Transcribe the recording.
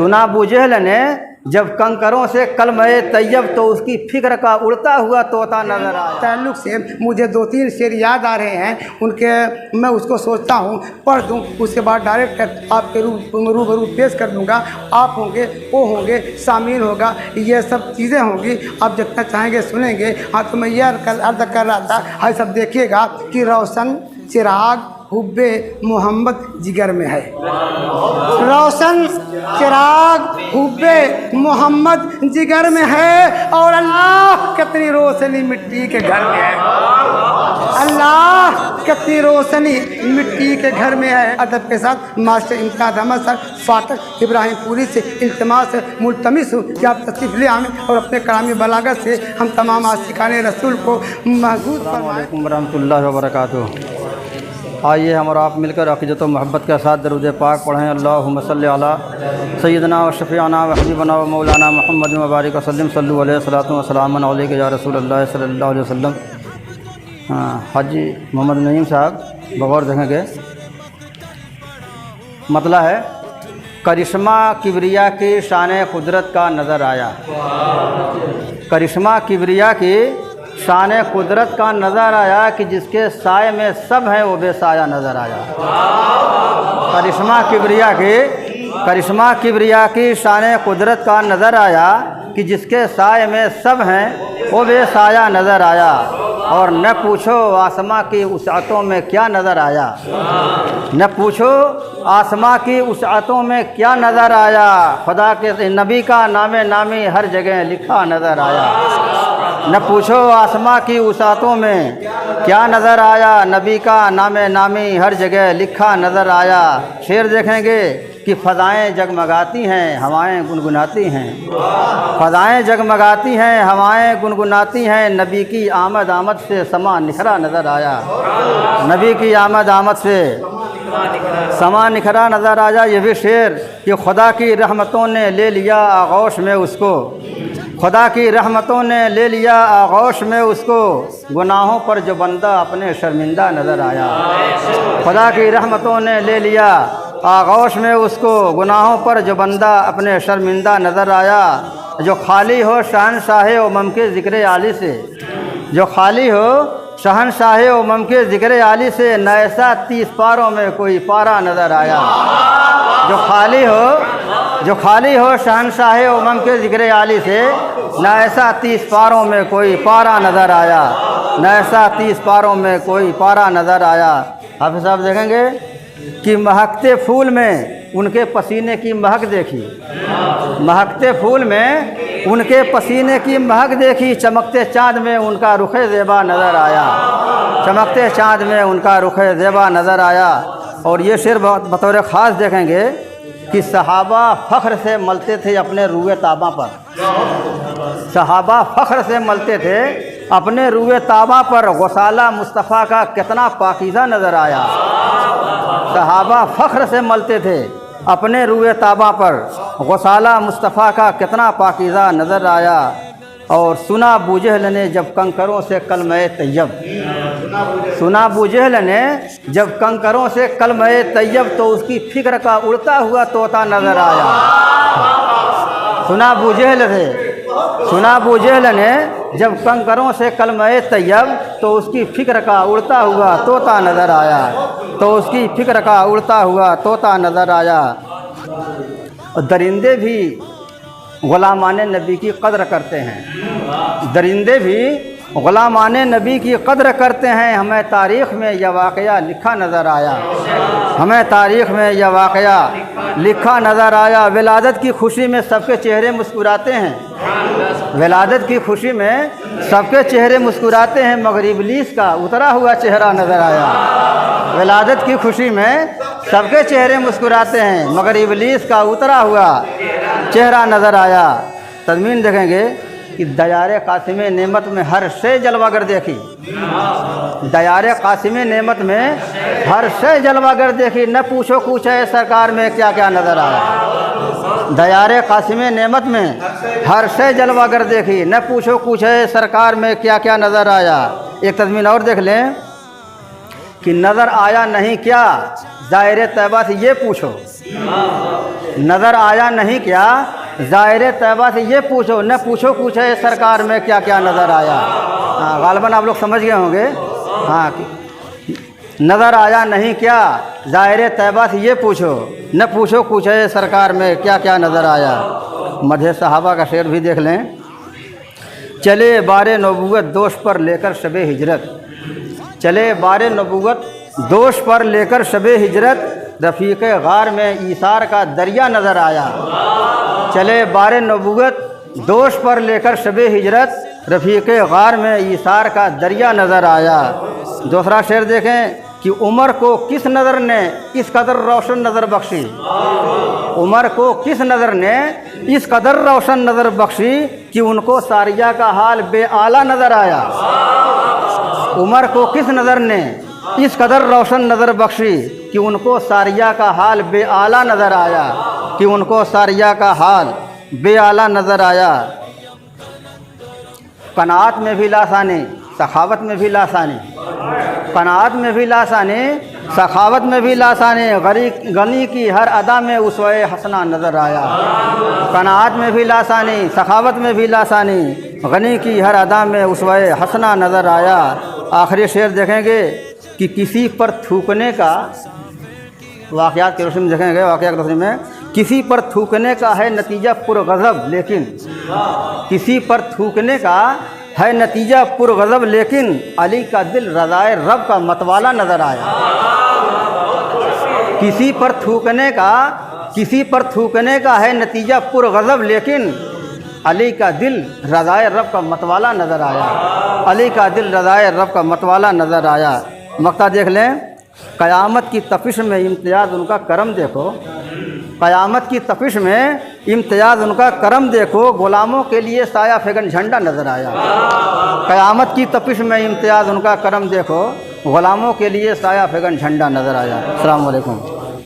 सुना अबू जहल ने जब कंकरों से कलमे तैयब तो उसकी फिक्र का उड़ता हुआ तोता नजर आया। ताल्लुक़ से मुझे 2-3 शेर याद आ रहे हैं, उनके मैं उसको सोचता हूँ पढ़ दूँ, उसके बाद डायरेक्ट आपके रूबरू पेश कर दूँगा। आप होंगे, वो होंगे, सामीन होगा, ये सब चीज़ें होंगी। आप जितना चाहेंगे सुनेंगे। हाँ, तो मैं ये अर्ज़ कर रहा था, हाय सब देखिएगा कि रोशन चिराग हुब्बे मोहम्मद जिगर में है। रोशन चिराग हुब्बे मोहम्मद जिगर में है और अल्लाह कितनी रोशनी मिट्टी के घर में है। अल्लाह कितनी रोशनी मिट्टी के घर में है। अदब के साथ मास्टर इम्तियाज़ अहमद सर फाटक इब्राहिम पूरी से इल्तिमास मुल्तमिस हूँ कि आप तशरीफ़ ले आएँ और अपने कलामी बलागत से हम तमाम आशिकाने रसूल को महसूस फरमाएं। अस्सलामु अलैकुम वरहमतुल्लाहि वबरकातुहू। आइए हम और आप मिलकर अक़ीदत व मोहब्बत के साथ दरूद पाक पढ़ें। अल्लाहुम्मा सल्लि अला सय्यदना व शफ़ीअना व हबीबना व मौलाना मुहम्मद व बारिक वसल्लम सल्लु अलैहि सलातु व सलामुन अलैका या रसूलल्लाह सल्लल्लाहु अलैहि वसल्लम। हाजी मोहम्मद नईम साहब बगौर देखेंगे। मतलब है करिश्मा किबरिया की शान कुदरत का नज़र आया। करिश्मा किबरिया की शान कुदरत का नज़र आया कि जिसके साए में सब हैं वो बेसाया नज़र आया। करिश्मा किबरिया की शान कुदरत का नज़र आया कि जिसके साए में सब हैं वो बेसाया नज़र आया। और न पूछो आसमां की वुसअतों में क्या नज़र आया, न पूछो आसमां की वुसअतों में क्या नज़र आया। खुदा के नबी का नामे नामी हर जगह लिखा नज़र आया। न पूछो आसमां की वुसअतों में क्या नज़र आया, नबी का नामे नामी हर जगह लिखा नज़र आया। शेर देखेंगे कि फ़ज़ाएँ जगमगाती हैं हवाएँ गुनगुनाती हैं। फ़ज़ाएँ जगमगाती हैं हवाएँ गुनगुनाती हैं। नबी की आमद से समा निखरा नज़र आया। नबी की आमद से समा निखरा नज़र आया। ये भी शेर कि खुदा की रहमतों ने ले लिया आगोश में उसको। खुदा की रहमतों ने ले लिया आगोश में उसको। गुनाहों पर जो बंदा अपने शर्मिंदा नज़र आया। खुदा की रहमतों ने ले लिया आगोश में उसको। गुनाहों पर जो बंदा अपने शर्मिंदा नज़र आया। जो खाली हो शहनशाहे उमम के ज़िक्र आली से, जो खाली हो शहनशाहे उमम के ज़िक्र आली से, न ऐसा 30 पारों में कोई पारा नज़र आया। जो खाली हो शहनशाहे उमम के ज़िक्र आली से, न ऐसा 30 पारों में कोई पारा नज़र आया। न ऐसा 30 पारों में कोई पारा नज़र आया। हाफ़िज़ साहब देखेंगे कि महकते फूल में उनके पसीने की महक देखी। महकते फूल में उनके पसीने की महक देखी। चमकते चाँद में उनका रुखे ज़ेबा नज़र आया। चमकते चाँद में उनका रुखे ज़ेबा नज़र आया। और ये शेर बतौर ख़ास देखेंगे कि सहाबा फ़ख्र से मलते थे अपने रूए ताबा पर। सहाबा फ़ख्र से मलते थे अपने रूए ताबा पर। गौसाला मुस्तफ़ा का कितना पाकीज़ा नज़र आया। सहाबा फ़ख्र से मलते थे अपने रूए ताबा पर। गौसाला मुस्तफ़ा का कितना पाकीज़ा नज़र आया। और सुना अबू जहल ने जब कंकरों से कलमे तैयब, सुना अबू जहल ने जब कंकरों से कलमे तैयब तो उसकी फिक्र का उड़ता हुआ तोता नज़र आया। सुना अबू जहल ने जब कंकरों से कलमे तैयब तो उसकी फिक्र का उड़ता हुआ तोता नज़र आया। तो उसकी फिक्र का उड़ता हुआ तोता नज़र आया। और दरिंदे भी ग़ुलामान नबी की कद्र करते हैं। दरिंदे भी ग़ुलामान नबी की कद्र करते हैं। हमें तारीख़ में यह वाक़या लिखा नज़र आया। हमें तारीख़ में यह वाक़या लिखा नज़र आया। विलादत की खुशी में सबके चेहरे मुस्कुराते हैं। विलादत की खुशी में सबके चेहरे मुस्कुराते हैं, मगर इब्लीस का उतरा हुआ चेहरा नज़र आया। विलादत की खुशी में सबके चेहरे मुस्कुराते हैं, मगर इब्लीस का उतरा हुआ चेहरा नज़र आया। तज़मीन देखेंगे कि दयारे कासिम नेमत में हर शे जलवागर देखी। दयारे कासिम नेमत में हर शे जलवागर देखी। न पूछो कुछ है सरकार में क्या क्या नज़र आया। दयारे कासिम नेमत में हर शे जलवागर देखी। न पूछो कुछ है सरकार में क्या क्या नज़र आया। एक तज़मीन और देख लें कि नज़र आया नहीं क्या ज़ाहिर तैबा से ये पूछो, नज़र आया नहीं क्या, ज़ाहिर तैबा से ये पूछो, न पूछो कुछ है सरकार में क्या क्या नज़र आया। हाँ, गालबन आप लोग समझ गए होंगे। हाँ, नज़र आया नहीं क्या, ज़ाहिर तैबा से ये पूछो, न पूछो कुछ है सरकार में क्या क्या नज़र आया। मधे सहाबा का शेर भी देख लें। चले बारे नबूवत दोष पर लेकर शबे हिजरत, चले बारे नबूवत दोष पर लेकर शबे हिजरत, रफ़ीक़ गार में ईसार का दरिया नज़र आया। चले बारे नबूवत दोष पर लेकर शबे हिजरत, रफ़ीक़ गार में ईसार का दरिया नज़र आया। दूसरा शेर देखें कि उमर को किस नज़र ने इस कदर रोशन नज़र बख्शी, उमर को किस नज़र ने इस कदर रोशन नज़र बख्शी कि उनको सारिया का हाल बेआला नज़र आया। उमर को किस नज़र ने इस कदर रोशन नज़र बख्शी कि उनको सारिया का हाल बेआला नज़र आया, कि उनको सारिया का हाल बेआला नज़र आया। कनात में भी लासानी, सखावत में भी लासानी, कनात में भी लासानी, सखावत में भी लासानी, गनी की हर अदा में उसवे हसना नज़र आया। कनात में भी लासानी, सखावत में भी लासानी, गनी की हर अदा में उसवे हसना नज़र आया। आखिरी शेर देखेंगे कि किसी पर थूकने का, वाक़यात के रोशनी में देखेंगे, वाक़यात के रोशनी में, किसी पर थूकने का है नतीजा पुरगज़ब, लेकिन किसी पर थूकने का है नतीजा पुरगज़ब, लेकिन अली का दिल रज़ाए रब का मतवाला नज़र आया। किसी पर थूकने का, किसी पर थूकने का है नतीजा पुरगज़ब, लेकिन अली का दिल रज़ाए रब का मतवाला नज़र आया। अली का दिल रज़ाए रब का मतवाला नज़र आया। मक्ता देख लें। क़यामत की तपिश में इम्तियाज़ उनका करम देखो, क़यामत की तपिश में इम्तियाज़ उनका करम देखो, ग़ुलामों के लिए साया फेगन झंडा नज़र आया। क़यामत की तपिश में इम्तियाज़ उनका करम देखो, ग़ुलामों के लिए साया फेगन झंडा नज़र आया। अस्सलामु अलैकुम।